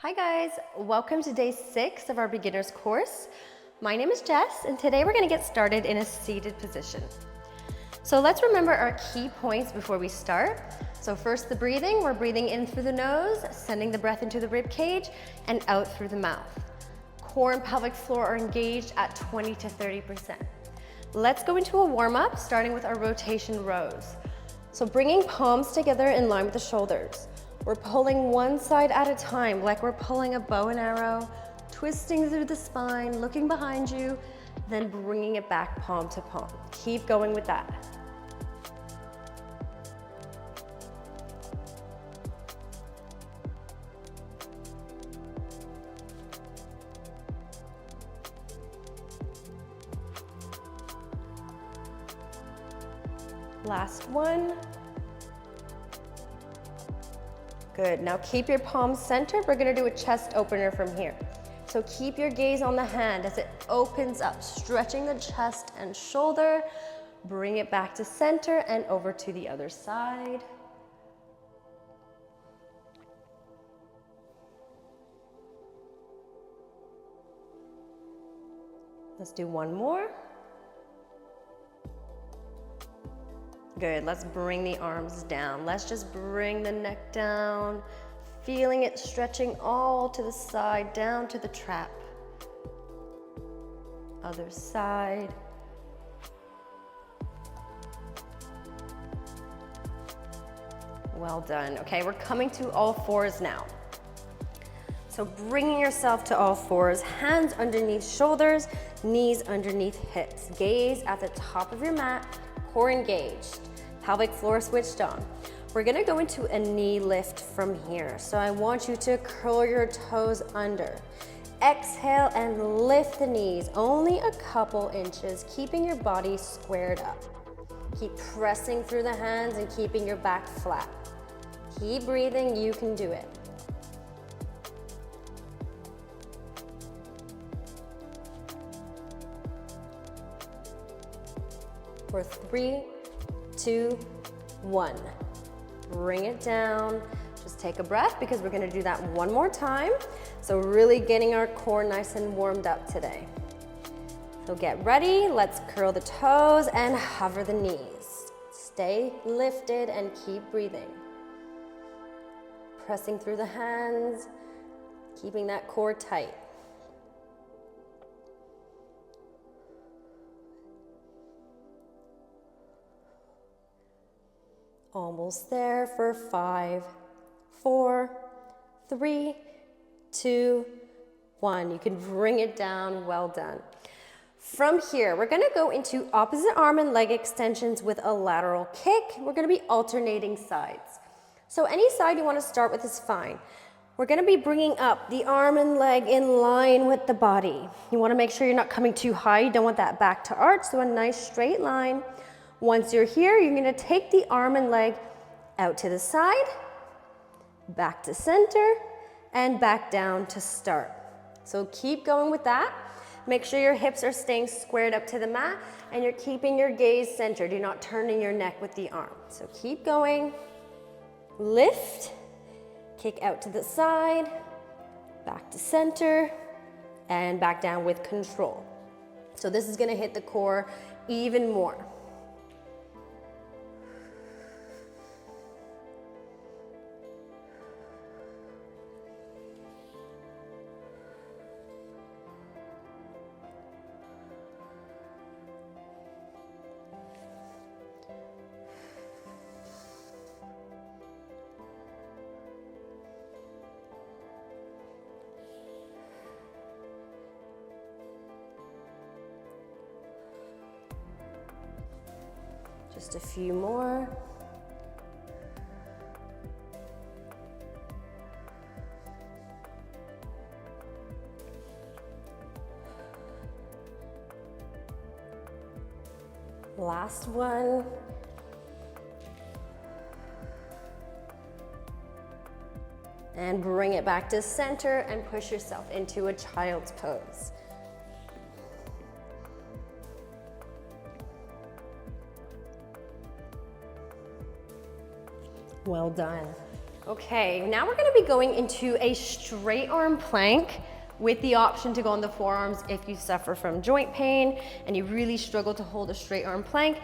Hi guys, welcome to day 6 of our beginner's course. My name is Jess and today we're going to get started in a seated position. So let's remember our key points before we start. So first the breathing, we're breathing in through the nose, sending the breath into the rib cage and out through the mouth. Core and pelvic floor are engaged at 20 to 30%. Let's go into a warm-up starting with our rotation rows. So bringing palms together in line with the shoulders. We're pulling one side at a time, like we're pulling a bow and arrow, twisting through the spine, looking behind you, then bringing it back palm to palm. Keep going with that. Last one. Good, now keep your palms centered. We're gonna do a chest opener from here. So keep your gaze on the hand as it opens up, stretching the chest and shoulder. Bring it back to center and over to the other side. Let's do one more. Good, let's bring the arms down. Let's just bring the neck down, feeling it stretching all to the side, down to the trap. Other side. Well done. Okay, we're coming to all fours now. So bringing yourself to all fours, hands underneath shoulders, knees underneath hips. Gaze at the top of your mat, core engaged. Pelvic floor switched on. We're gonna go into a knee lift from here. So I want you to curl your toes under. Exhale and lift the knees, only a couple inches, keeping your body squared up. Keep pressing through the hands and keeping your back flat. Keep breathing, you can do it. For 3, 2, 1. Bring it down. Just take a breath because we're gonna do that one more time. So really getting our core nice and warmed up today. So get ready, let's curl the toes and hover the knees. Stay lifted and keep breathing. Pressing through the hands, keeping that core tight. Almost there for 5, 4, 3, 2, 1. You can bring it down, well done. From here, we're gonna go into opposite arm and leg extensions with a lateral kick. We're gonna be alternating sides. So any side you wanna start with is fine. We're gonna be bringing up the arm and leg in line with the body. You wanna make sure you're not coming too high. You don't want that back to arch, so a nice straight line. Once you're here, you're gonna take the arm and leg out to the side, back to center, and back down to start. So keep going with that. Make sure your hips are staying squared up to the mat and you're keeping your gaze centered. You're not turning your neck with the arm. So keep going. Lift, kick out to the side, back to center, and back down with control. So this is gonna hit the core even more. Just a few more. Last one. And bring it back to center and push yourself into a child's pose. Well done. Okay, now we're gonna be going into a straight arm plank with the option to go on the forearms if you suffer from joint pain and you really struggle to hold a straight arm plank,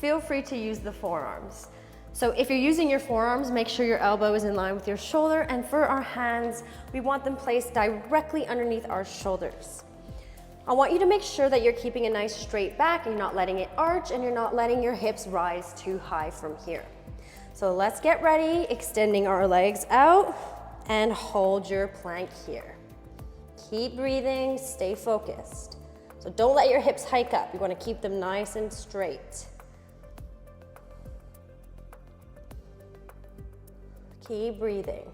feel free to use the forearms. So if you're using your forearms, make sure your elbow is in line with your shoulder, and for our hands, we want them placed directly underneath our shoulders. I want you to make sure that you're keeping a nice straight back, and you're not letting it arch, and you're not letting your hips rise too high from here. So let's get ready, extending our legs out, and hold your plank here. Keep breathing, stay focused. So don't let your hips hike up. You want to keep them nice and straight. Keep breathing.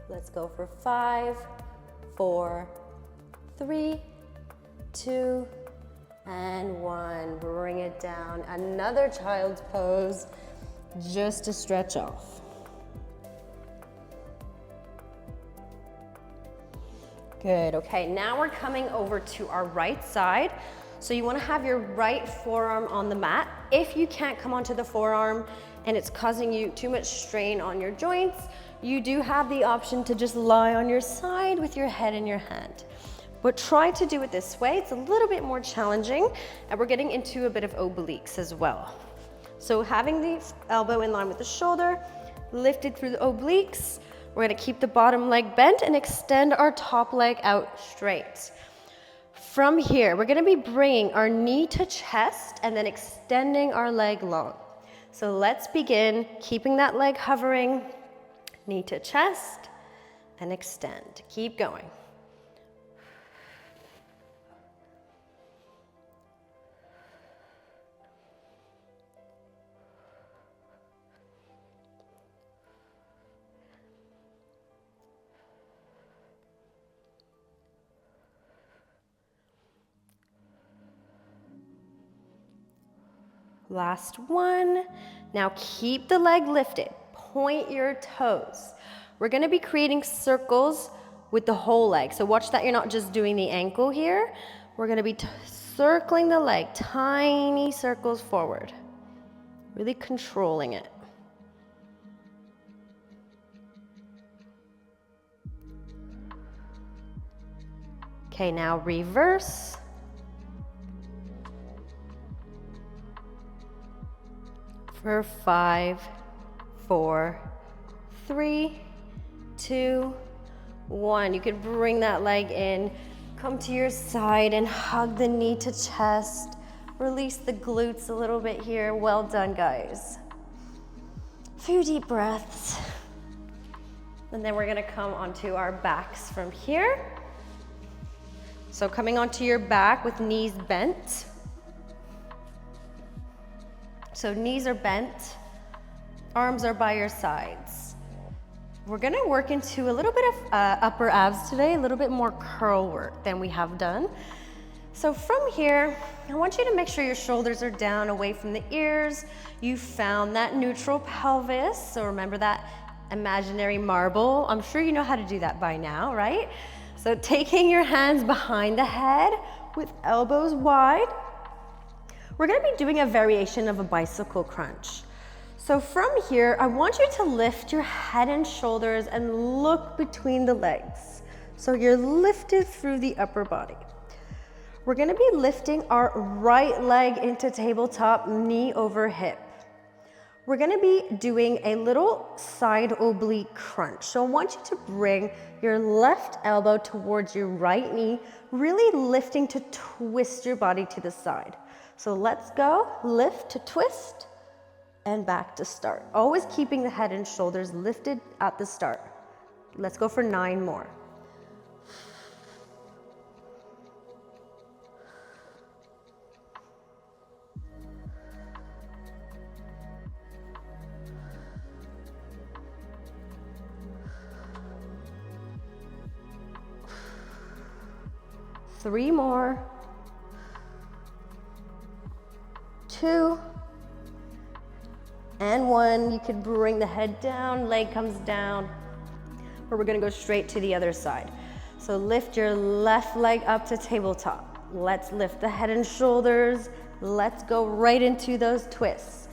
Let's go for 5, 4, 3, 2, and 1. Bring it down. Another child's pose, just to stretch off. Good, okay, now we're coming over to our right side. So you wanna have your right forearm on the mat. If you can't come onto the forearm and it's causing you too much strain on your joints, you do have the option to just lie on your side with your head in your hand. But try to do it this way. It's a little bit more challenging, and we're getting into a bit of obliques as well. So having the elbow in line with the shoulder, lifted through the obliques, we're gonna keep the bottom leg bent and extend our top leg out straight. From here, we're gonna be bringing our knee to chest and then extending our leg long. So let's begin keeping that leg hovering, knee to chest, and extend. Keep going. Last one. Now keep the leg lifted. Point your toes. We're gonna be creating circles with the whole leg. So watch that you're not just doing the ankle here. We're gonna be circling the leg, tiny circles forward. Really controlling it. Okay, now reverse. For 5, 4, 3, 2, 1. You could bring that leg in, come to your side and hug the knee to chest. Release the glutes a little bit here. Well done, guys. A few deep breaths. And then we're gonna come onto our backs from here. So coming onto your back with knees bent. So knees are bent, arms are by your sides. We're gonna work into a little bit of upper abs today, a little bit more curl work than we have done. So from here, I want you to make sure your shoulders are down away from the ears. You found that neutral pelvis. So remember that imaginary marble. I'm sure you know how to do that by now, right? So taking your hands behind the head with elbows wide. We're gonna be doing a variation of a bicycle crunch. So from here, I want you to lift your head and shoulders and look between the legs. So you're lifted through the upper body. We're gonna be lifting our right leg into tabletop, knee over hip. We're gonna be doing a little side oblique crunch. So I want you to bring your left elbow towards your right knee, really lifting to twist your body to the side. So let's go, lift to twist, and back to start. Always keeping the head and shoulders lifted at the start. Let's go for 9 more. Three more. 2 and 1. You can bring the head down, leg comes down, or we're gonna go straight to the other side. So lift your left leg up to tabletop. Let's lift the head and shoulders. Let's go right into those twists.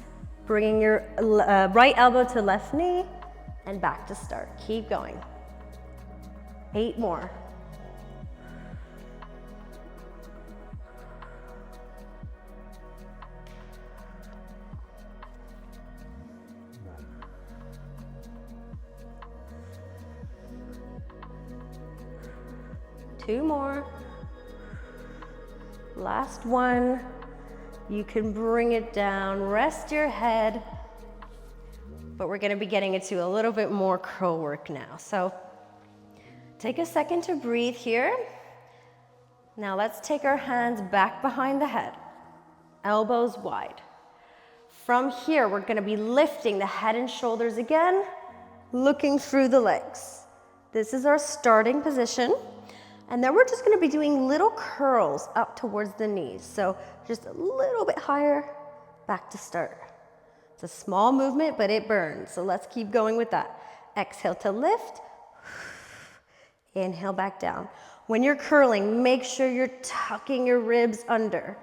Bringing your right elbow to left knee and back to start. Keep going. 8 more. Two more. Last one. You can bring it down, rest your head, but we're gonna be getting into a little bit more curl work now. So take a second to breathe here. Now let's take our hands back behind the head, elbows wide. From here, we're gonna be lifting the head and shoulders again, looking through the legs. This is our starting position. And then we're just gonna be doing little curls up towards the knees. So just a little bit higher, back to start. It's a small movement, but it burns. So let's keep going with that. Exhale to lift. Inhale back down. When you're curling, make sure you're tucking your ribs under.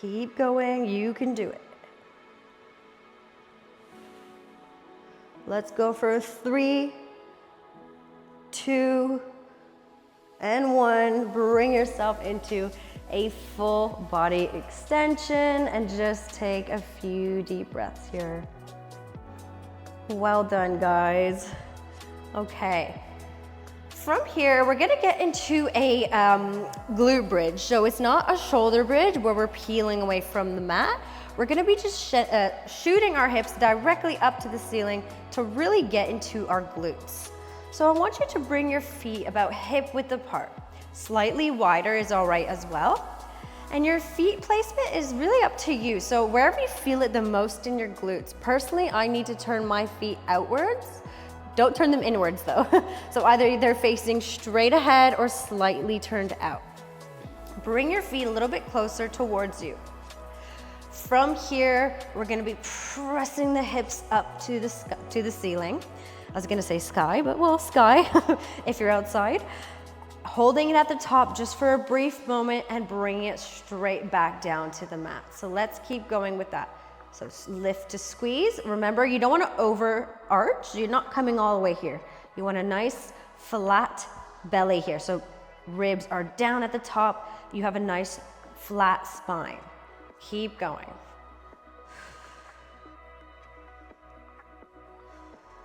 Keep going, you can do it. Let's go for 3, 2, and 1. Bring yourself into a full body extension and just take a few deep breaths here. Well done, guys. Okay. From here, we're gonna get into a glute bridge. So it's not a shoulder bridge where we're peeling away from the mat. We're gonna be just shooting our hips directly up to the ceiling to really get into our glutes. So I want you to bring your feet about hip width apart. Slightly wider is all right as well. And your feet placement is really up to you. So wherever you feel it the most in your glutes. Personally, I need to turn my feet outwards. Don't turn them inwards though. So either they're facing straight ahead or slightly turned out. Bring your feet a little bit closer towards you. From here, we're gonna be pressing the hips up to the ceiling. I was gonna say sky, but well, sky if you're outside. Holding it at the top just for a brief moment and bringing it straight back down to the mat. So let's keep going with that. So lift to squeeze. Remember, you don't want to over arch. You're not coming all the way here. You want a nice flat belly here. So ribs are down at the top. You have a nice flat spine. Keep going.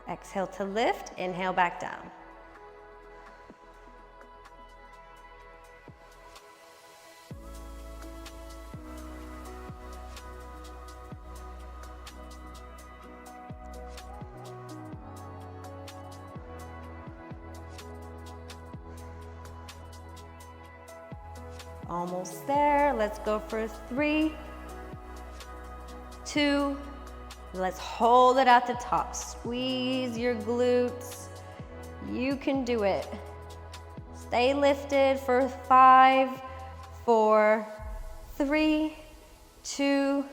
Exhale to lift. Inhale back down. Almost there. Let's go for 3, 2. Let's hold it at the top. Squeeze your glutes. You can do it. Stay lifted for 5, 4, 3, 2,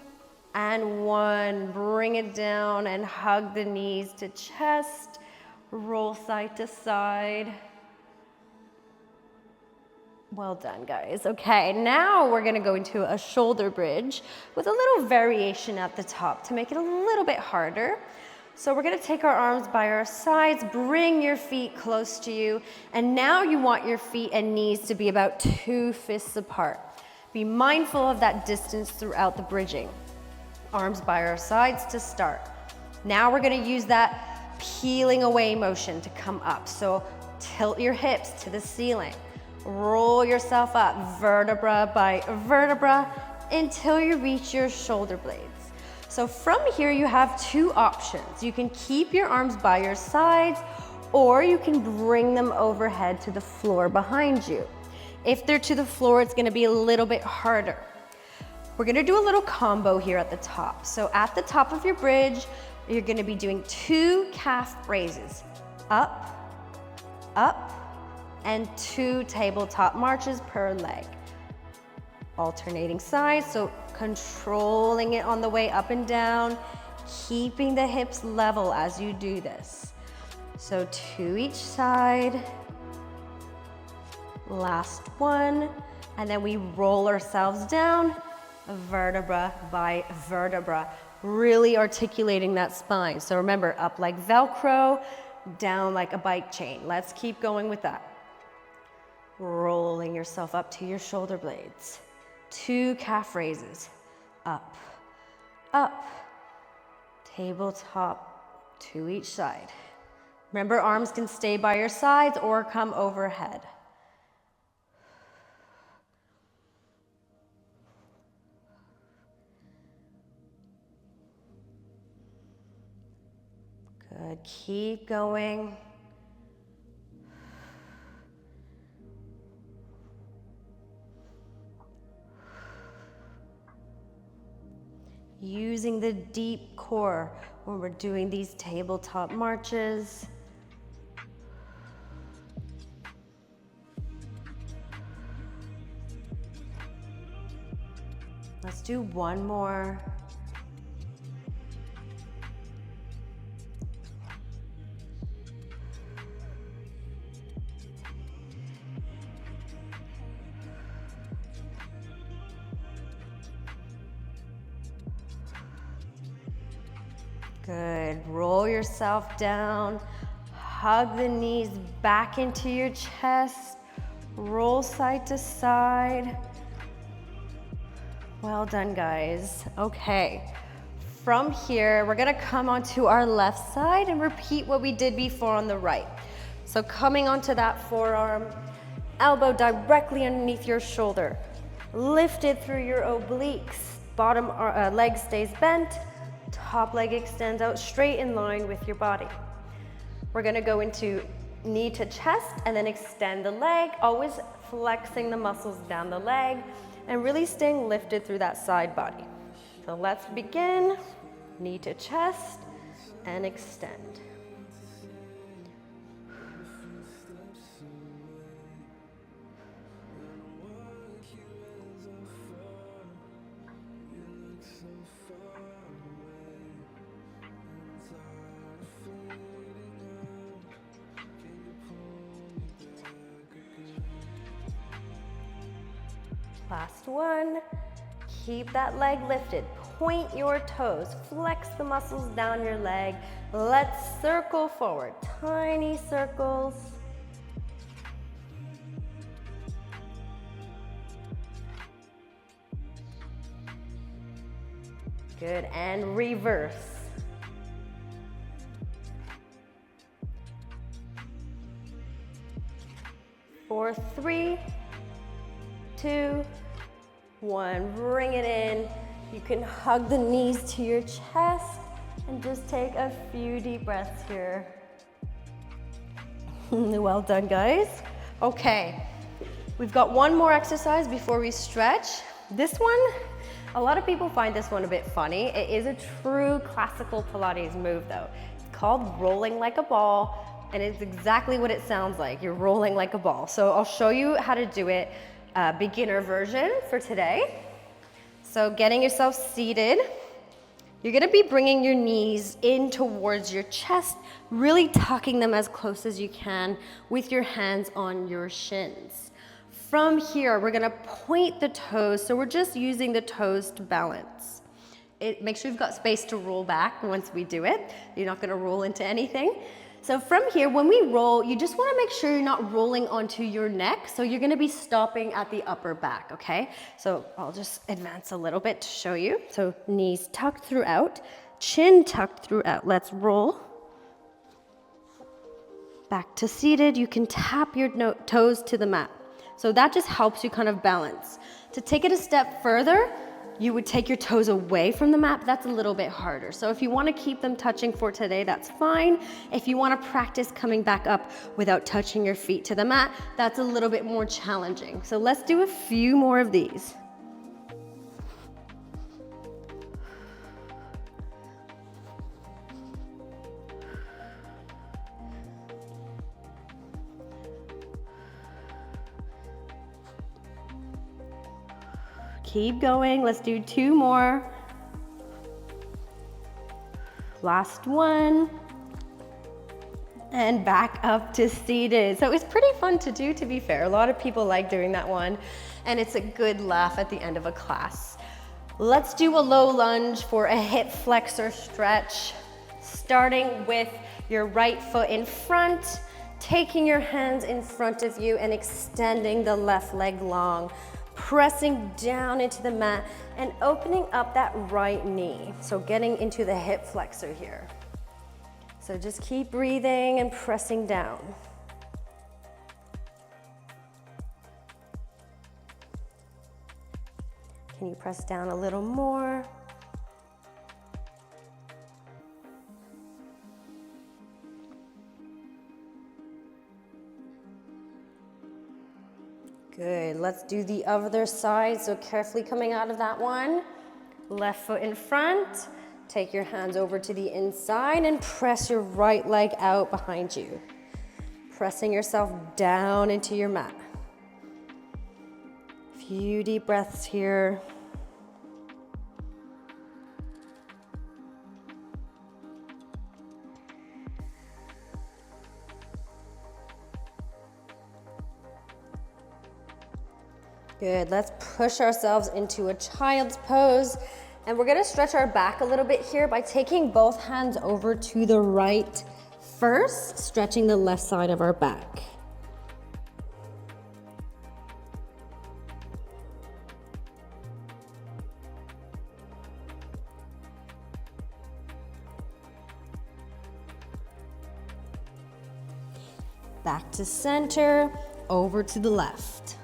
and 1. Bring it down and hug the knees to chest. Roll side to side. Well done, guys. Okay, now we're gonna go into a shoulder bridge with a little variation at the top to make it a little bit harder. So we're gonna take our arms by our sides, bring your feet close to you, and now you want your feet and knees to be about 2 fists apart. Be mindful of that distance throughout the bridging. Arms by our sides to start. Now we're gonna use that peeling away motion to come up. So tilt your hips to the ceiling. Roll yourself up vertebra by vertebra until you reach your shoulder blades. So from here you have 2 options. You can keep your arms by your sides or you can bring them overhead to the floor behind you. If they're to the floor, it's gonna be a little bit harder. We're gonna do a little combo here at the top. So at the top of your bridge, you're gonna be doing 2 calf raises. Up, up, and 2 tabletop marches per leg. Alternating sides, so controlling it on the way up and down, keeping the hips level as you do this. So 2 each side. Last one, and then we roll ourselves down, vertebra by vertebra, really articulating that spine. So remember, up like Velcro, down like a bike chain. Let's keep going with that. Rolling yourself up to your shoulder blades. 2 calf raises, up, up, tabletop, 2 each side. Remember, arms can stay by your sides or come overhead. Good, keep going. Using the deep core when we're doing these tabletop marches. Let's do one more. Good, roll yourself down, hug the knees back into your chest, roll side to side. Well done, guys. Okay, from here, we're gonna come onto our left side and repeat what we did before on the right. So coming onto that forearm, elbow directly underneath your shoulder, lifted through your obliques, bottom leg stays bent, top leg extends out straight in line with your body. We're gonna go into knee to chest and then extend the leg, always flexing the muscles down the leg and really staying lifted through that side body. So let's begin, knee to chest and extend. Last one, keep that leg lifted, point your toes, flex the muscles down your leg. Let's circle forward, tiny circles. Good, and reverse. For 3, 2, 1, bring it in. You can hug the knees to your chest and just take a few deep breaths here. Well done, guys. Okay, we've got one more exercise before we stretch. This one, a lot of people find this one a bit funny. It is a true classical Pilates move though. It's called rolling like a ball, and it's exactly what it sounds like. You're rolling like a ball. So I'll show you how to do it. Beginner version for today. So getting yourself seated, you're gonna be bringing your knees in towards your chest, really tucking them as close as you can with your hands on your shins. From here, we're gonna point the toes, so we're just using the toes to balance. Make sure you've got space to roll back once we do it. You're not gonna roll into anything. So from here, when we roll, you just wanna make sure you're not rolling onto your neck. So you're gonna be stopping at the upper back, okay? So I'll just advance a little bit to show you. So knees tucked throughout, chin tucked throughout. Let's roll. Back to seated. You can tap your toes to the mat. So that just helps you kind of balance. To take it a step further, you would take your toes away from the mat, but that's a little bit harder. So if you wanna keep them touching for today, that's fine. If you wanna practice coming back up without touching your feet to the mat, that's a little bit more challenging. So let's do a few more of these. Keep going, let's do 2 more. Last one. And back up to seated. So it's pretty fun to do, to be fair. A lot of people like doing that one, and it's a good laugh at the end of a class. Let's do a low lunge for a hip flexor stretch, starting with your right foot in front, taking your hands in front of you and extending the left leg long, pressing down into the mat and opening up that right knee. So getting into the hip flexor here. So just keep breathing and pressing down. Can you press down a little more? Good, let's do the other side. So carefully coming out of that one. Left foot in front. Take your hands over to the inside and press your right leg out behind you. Pressing yourself down into your mat. Few deep breaths here. Good, let's push ourselves into a child's pose. And we're gonna stretch our back a little bit here by taking both hands over to the right first, stretching the left side of our back. Back to center, over to the left.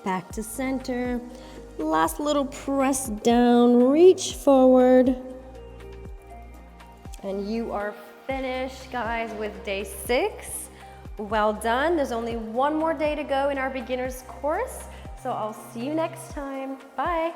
Back to center. Last little press down, reach forward. And you are finished, guys, with day 6. Well done. There's only one more day to go in our beginner's course. So I'll see you next time. Bye.